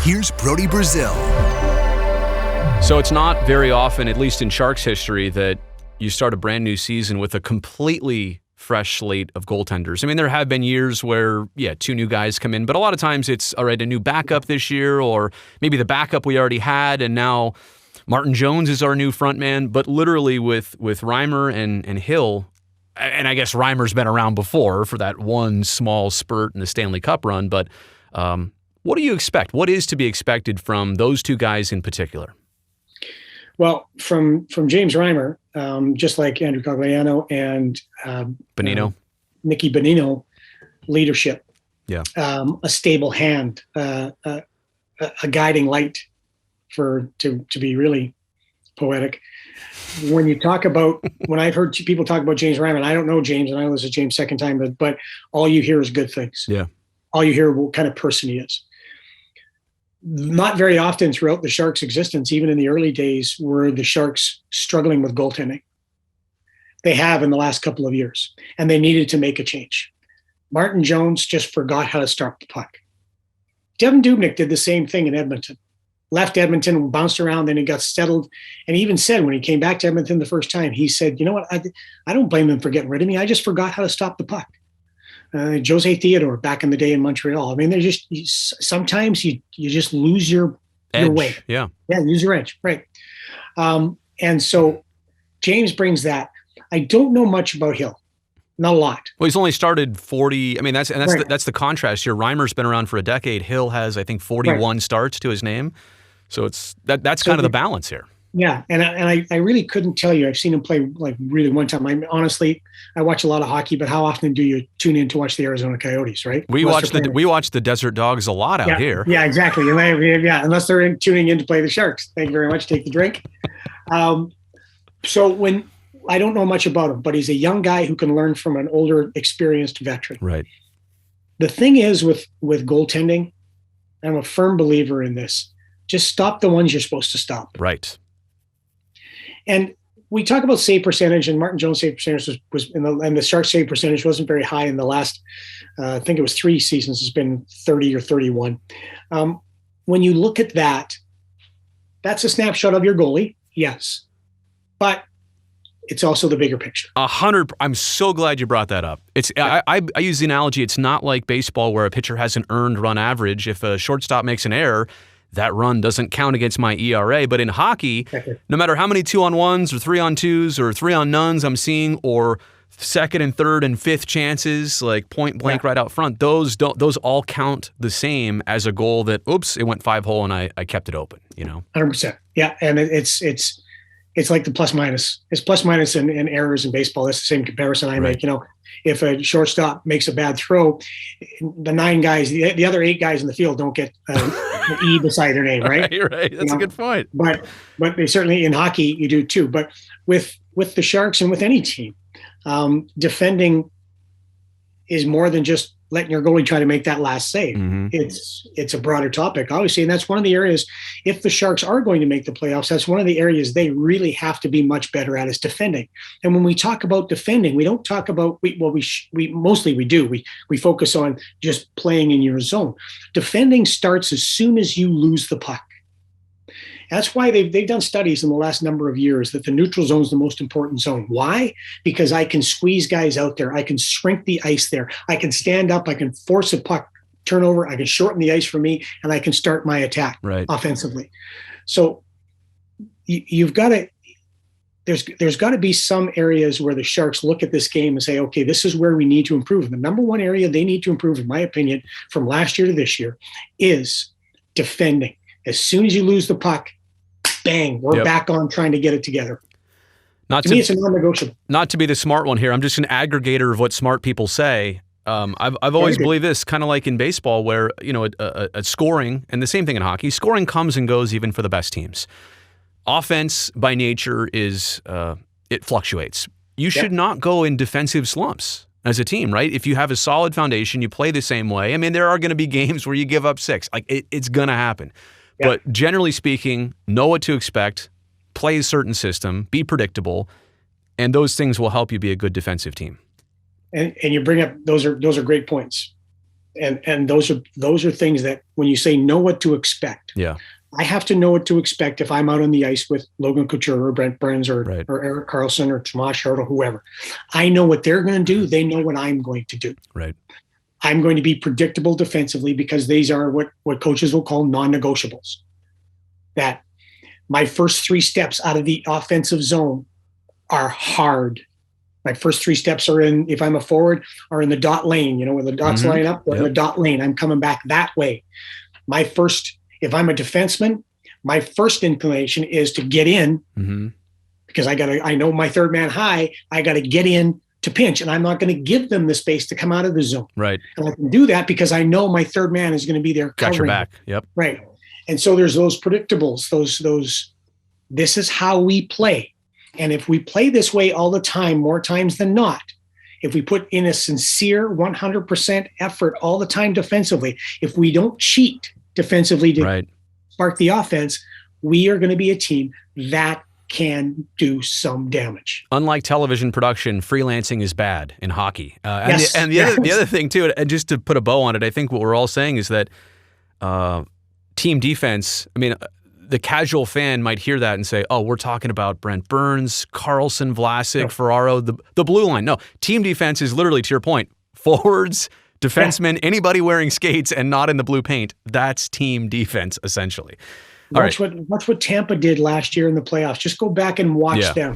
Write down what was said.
Here's Brody Brazil. So it's not very often, at least in Sharks history, that you start a brand new season with a completely fresh slate of goaltenders. I mean, there have been years where, two new guys come in, but a lot of times it's, all right, a new backup this year, or maybe the backup we already had, and now Martin Jones is our new frontman. But literally with Reimer and Hill, and I guess Reimer's been around before for that one small spurt in the Stanley Cup run, but what do you expect? What is to be expected from those two guys in particular? Well, from James Reimer, just like Andrew Cogliano and Bonino, Nicky Bonino, leadership, a stable hand, a guiding light, to be really poetic. When you talk about, when I've heard people talk about James Reimer, and I don't know James, and I listen to James second time, but all you hear is good things. Yeah, all you hear what kind of person he is. Not very often throughout the Sharks' existence, even in the early days, were the Sharks struggling with goaltending. They have in the last couple of years, and they needed to make a change. Martin Jones just forgot how to stop the puck. Devin Dubnyk did the same thing in Edmonton. Left Edmonton, bounced around, then he got settled. And he even said when he came back to Edmonton the first time, he said, you know what, I don't blame them for getting rid of me. I just forgot how to stop the puck. Jose Theodore back in the day in Montreal. I mean, they're just, sometimes you just lose your way. Yeah, lose your edge. Right. And so James brings that. I don't know much about Hill. Not a lot. Well, he's only started 40. I mean, that's the contrast here. Reimer's been around for a decade. Hill has, I think, 41 starts to his name. So that's kind of the balance here. Yeah, and I really couldn't tell you. I've seen him play like really one time. Honestly, I watch a lot of hockey, but how often do you tune in to watch the Arizona Coyotes? Right? We watch the Desert Dogs a lot out here. Yeah, exactly. Unless they're tuning in to play the Sharks. Thank you very much. Take the drink. So when I don't know much about him, but he's a young guy who can learn from an older, experienced veteran. Right. The thing is with goaltending, I'm a firm believer in this. Just stop the ones you're supposed to stop. Right. And we talk about save percentage, and Martin Jones' save percentage and the Sharks' save percentage wasn't very high in the last, I think it was 3 seasons. It's been 30 or 31. When you look at that, that's a snapshot of your goalie, yes, but it's also the bigger picture. 100. I'm so glad you brought that up. It's I use the analogy. It's not like baseball where a pitcher has an earned run average. If a shortstop makes an error, that run doesn't count against my ERA. But in hockey, no matter how many 2-on-1s or 3-on-2s or 3-on-nones I'm seeing, or second and third and fifth chances, like point blank right out front, those all count the same as a goal that, oops, it went 5-hole and I kept it open. 100%. Yeah, and it's like the plus minus. It's plus minus in errors in baseball. That's the same comparison I make. If a shortstop makes a bad throw, the 9 guys, the other 8 guys in the field don't get an E beside their name, right? Right. That's a good point. But they certainly in hockey you do too. But with the Sharks and with any team, defending is more than just letting your goalie try to make that last save. Mm-hmm. It's a broader topic, obviously, and that's one of the areas. If the Sharks are going to make the playoffs, that's one of the areas they really have to be much better at is defending. And when we talk about defending, we don't talk about we mostly do. We focus on just playing in your zone. Defending starts as soon as you lose the puck. That's why they've done studies in the last number of years that the neutral zone is the most important zone. Why? Because I can squeeze guys out there. I can shrink the ice there. I can stand up. I can force a puck turnover. I can shorten the ice for me, and I can start my attack offensively. So you've got to – there's got to be some areas where the Sharks look at this game and say, okay, this is where we need to improve. The number one area they need to improve, in my opinion, from last year to this year is defending. As soon as you lose the puck, bang, we're back on trying to get it together. To me, it's a non-negotiable. Not to be the smart one here. I'm just an aggregator of what smart people say. I've always believed this, kind of like in baseball where, a scoring, and the same thing in hockey, scoring comes and goes even for the best teams. Offense by nature is, it fluctuates. You should not go in defensive slumps as a team, right? If you have a solid foundation, you play the same way. I mean, there are going to be games where you give up 6. Like, it's going to happen. Yeah. But generally speaking, know what to expect, play a certain system, be predictable, and those things will help you be a good defensive team. And you bring up those are great points. And those are things that when you say know what to expect. Yeah. I have to know what to expect if I'm out on the ice with Logan Couture or Brent Burns or Erik Karlsson or Tomas Hertl or whoever. I know what they're going to do. They know what I'm going to do. Right. I'm going to be predictable defensively because these are what coaches will call non-negotiables. That my first 3 steps out of the offensive zone are hard. My first 3 steps are in, if I'm a forward, are in the dot lane, where the dots line up, in the dot lane. I'm coming back that way. If I'm a defenseman, my first inclination is to get in because I know my third man high. I got to get in to pinch, and I'm not going to give them the space to come out of the zone. Right. And I can do that because I know my third man is going to be there covering. Got your back. Yep. Right. And so there's those predictables, those, this is how we play. And if we play this way all the time, more times than not, if we put in a sincere 100% effort all the time defensively, if we don't cheat defensively to spark the offense, we are going to be a team that can do some damage. Unlike television production, freelancing is bad in hockey. The other thing too, and just to put a bow on it, I think what we're all saying is that team defense, I mean, the casual fan might hear that and say, oh, we're talking about Brent Burns, Karlsson, Vlasic, Ferraro, the blue line. No, team defense is literally, to your point, forwards, defensemen, anybody wearing skates and not in the blue paint. That's team defense, essentially. Watch what Tampa did last year in the playoffs. Just go back and watch them.